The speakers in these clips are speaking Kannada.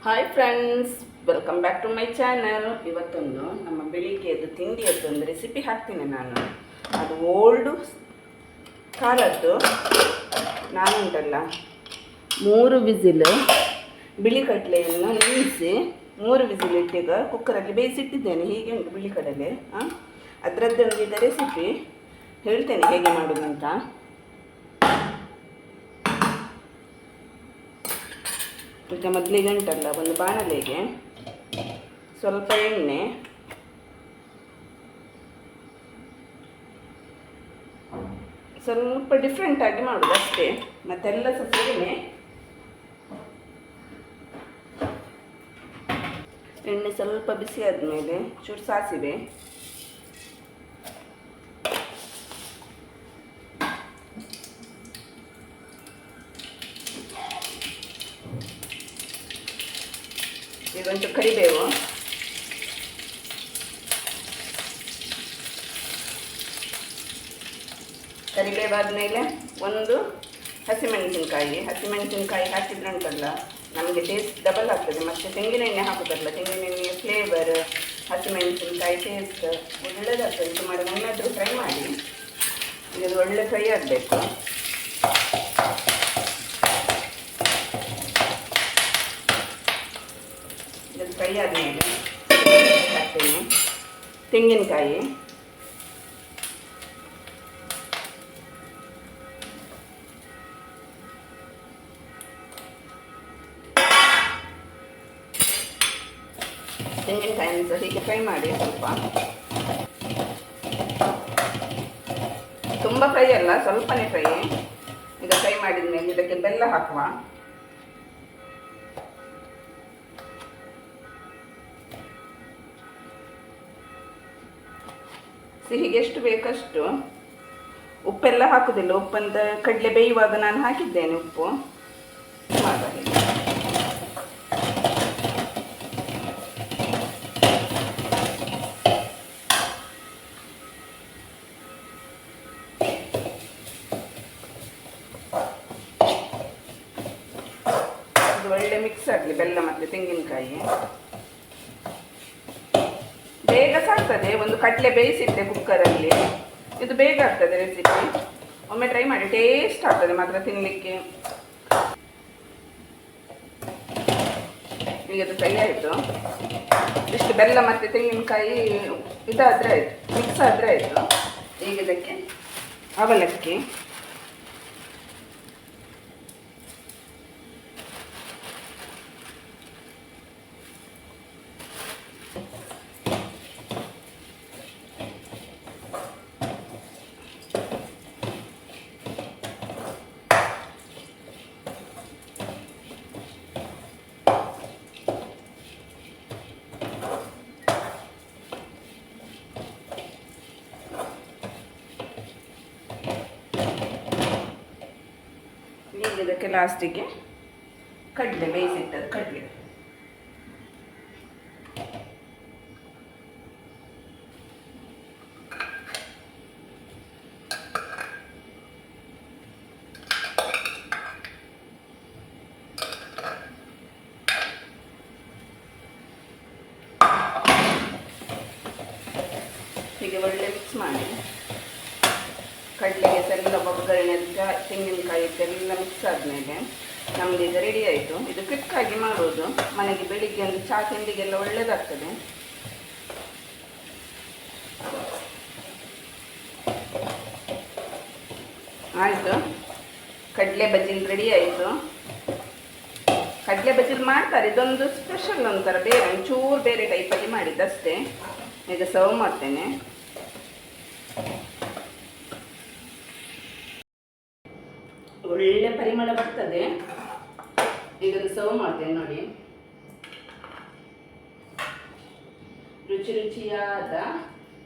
Hi friends, welcome back to my channel. ಇವತ್ತೊಂದು ನಮ್ಮ ಬೆಳಿಗ್ಗೆದು ತಿಂಡಿಯದ್ದೊಂದು ರೆಸಿಪಿ ಹಾಕ್ತೀನಿ ನಾನು. ಅದು ಓಲ್ಡು ಕಾಲದ್ದು. ನಾನುಂಟಲ್ಲ 3 ವಿಸಿಲ್ ಬಿಳಿ ಕಡಲೆಯನ್ನು ನೆನೆಸಿ 3 ವಿಸಿಲ್ ಇಟ್ಟಿಗ ಕುಕ್ಕರಲ್ಲಿ ಬೇಯಿಸಿಟ್ಟಿದ್ದೇನೆ. ಹೀಗೆ ಉಂಟು ಬಿಳಿ ಕಡಲೆ. ಅದರದ್ದೊಂದಿದೆ ರೆಸಿಪಿ ಹೇಳ್ತೇನೆ ಹೇಗೆ ಮಾಡೋದು ಅಂತ. ಈಗ ಮೊದಲಿಗೆ ಉಂಟಲ್ಲ, ಒಂದು ಬಾಣಲೆಗೆ ಸ್ವಲ್ಪ ಎಣ್ಣೆ, ಸ್ವಲ್ಪ ಡಿಫ್ರೆಂಟಾಗಿ ಮಾಡೋದು ಅಷ್ಟೇ. ಮತ್ತೆಲ್ಲ ಸೇರಿನೇ ಎಣ್ಣೆ ಸ್ವಲ್ಪ ಬಿಸಿ ಆದಮೇಲೆ ಚೂರು ಸಾಸಿವೆ, ಇದೊಂದು ಕರಿಬೇವು, ಕರಿಬೇವಾದಮೇಲೆ ಒಂದು ಹಸಿಮೆಣಸಿನ್ಕಾಯಿ ಹಾಕಿದ್ರೆ ಉಂಟಲ್ಲ ನಮಗೆ ಟೇಸ್ಟ್ ಡಬಲ್ ಆಗ್ತದೆ. ಮತ್ತು ತೆಂಗಿನ ಎಣ್ಣೆ ಹಾಕೋದಲ್ಲ, ತೆಂಗಿನ ಎಣ್ಣೆಯ ಫ್ಲೇವರ್, ಹಸಿಮೆಣಸಿನ್ಕಾಯಿ ಟೇಸ್ಟ್ ಒಳ್ಳೆಯದಾಗ್ತದೆ. ಸುಮಾರು ಒಮ್ಮೆಯಾದರೂ ಫ್ರೈ ಮಾಡಿ. ಇದು ಒಳ್ಳೆ ಫ್ರೈ ಆಗಬೇಕು. ಇದು ಫ್ರೈ ಆದಮೇಲೆ ಹಾಕ್ತೇನೆ ತೆಂಗಿನಕಾಯಿ, ತೆಂಗಿನಕಾಯಿನ ಹೀಗೆ ಫ್ರೈ ಮಾಡಿ. ತುಂಬ ಫ್ರೈ ಅಲ್ಲ, ಸ್ವಲ್ಪನೇ ಫ್ರೈ. ಈಗ ಫ್ರೈ ಮಾಡಿದ ಮೇಲೆ ಇದಕ್ಕೆ ಬೆಲ್ಲ ಹಾಕುವ. ಸಿಹಿಗೆ ಎಷ್ಟು ಬೇಕಷ್ಟು. ಉಪ್ಪೆಲ್ಲ ಹಾಕುವುದಿಲ್ಲ, ಉಪ್ಪಂತ ಕಡಲೆ ಬೇಯುವಾಗ ನಾನು ಹಾಕಿದ್ದೇನೆ ಉಪ್ಪು. ಇದು ಒಳ್ಳೆ ಮಿಕ್ಸ್ ಆಗಲಿ ಬೆಲ್ಲ ಮತ್ತು ತೆಂಗಿನಕಾಯಿ. ಬೇಗ ಸಾಕ್ತದೆ. ಒಂದು ಕಡಲೆ ಬೇಯಿಸಿಟ್ಟೆ ಕುಕ್ಕರಲ್ಲಿ, ಇದು ಬೇಗ ಆಗ್ತದೆ ರೆಸಿಪಿ. ಒಮ್ಮೆ ಟ್ರೈ ಮಾಡಿ, ಟೇಸ್ಟ್ ಆಗ್ತದೆ ಮಾತ್ರ ತಿನ್ನಲಿಕ್ಕೆ. ಈಗ ಅದು ಫ್ರೈ ಆಯಿತು. ಇಷ್ಟು ಬೆಲ್ಲ ಮತ್ತು ತೆಂಗಿನಕಾಯಿ ಇದಾದರೆ ಆಯಿತು, ಮಿಕ್ಸ್ ಆದರೆ ಆಯಿತು. ಈಗ ಇದಕ್ಕೆ ಅವಲಕ್ಕಿ, ಇದಕ್ಕೆ ಲಾಸ್ಟಿಗೆ ಕಡಲೆ, ಬೇಯಿಸಿಟ್ಟದ್ದು ಕಡಲೆ. ಹೀಗೆ ಒಳ್ಳೆ ಮಿಕ್ಸ್ ಮಾಡಿ. ಕಡಲೆಗೆ ಎಲ್ಲ ಒಗ್ಗರಣೆ, ತೆಂಗಿನಕಾಯಿ ಎಲ್ಲ ಮಿಕ್ಸ್ ಆದಮೇಲೆ ನಮಗೆ ಇದು ರೆಡಿ ಆಯಿತು. ಇದು ಕ್ವಿಕ್ಕಾಗಿ ಮಾಡೋದು, ಮನೆಗೆ ಬೆಳಿಗ್ಗೆ ಒಂದು ಚಹಾ ತಿಂಡಿಗೆಲ್ಲ ಒಳ್ಳೆಯದಾಗ್ತದೆ. ಆಯಿತು, ಕಡಲೆ ಬಜ್ಜಿಲ್ ರೆಡಿ ಆಯಿತು. ಕಡಲೆ ಬಜ್ಜಿಲ್ ಮಾಡ್ತಾರೆ, ಇದೊಂದು ಸ್ಪೆಷಲ್ ಒಂಥರ ಬೇರೆ, ಒಂಚೂರು ಬೇರೆ ಟೈಪಲ್ಲಿ ಮಾಡಿದ್ದಷ್ಟೇ. ಈಗ ಸರ್ವ್ ಮಾಡ್ತೇನೆ. ಒಳ್ಳೆ ಪರಿಮಳ ಬರ್ತದೆ. ಈಗ ಸರ್ವ್ ಮಾಡ್ತೇನೆ ನೋಡಿ. ರುಚಿಯಾದ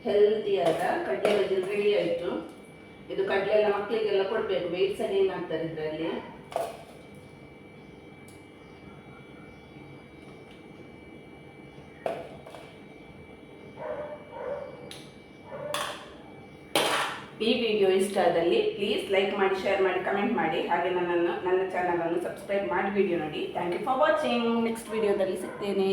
ಹೆಲ್ದಿಯಾದ ಕಡಲೆ ಬಜ್ಜಿ ರೆಡಿ ಆಯಿತು. ಇದು ಕಡಲೆ ಎಲ್ಲ ಮಕ್ಕಳಿಗೆಲ್ಲ ಕೊಡಬೇಕು, ವೆಯ್ಟ್ ಸರಿ ಏನಾಗ್ತಾರೆ ಇದರಲ್ಲಿ. ಈ ವಿಡಿಯೋ ಇಷ್ಟ ಆದಲ್ಲಿ ಪ್ಲೀಸ್ ಲೈಕ್ ಮಾಡಿ, ಶೇರ್ ಮಾಡಿ, ಕಮೆಂಟ್ ಮಾಡಿ. ಹಾಗೆ ನನ್ನ ಚಾನಲನ್ನು ಸಬ್ಸ್ಕ್ರೈಬ್ ಮಾಡಿ ವಿಡಿಯೋ ನೋಡಿ. Thank you for watching. Next ವಿಡಿಯೋದಲ್ಲಿ ಸಿಗ್ತೇನೆ.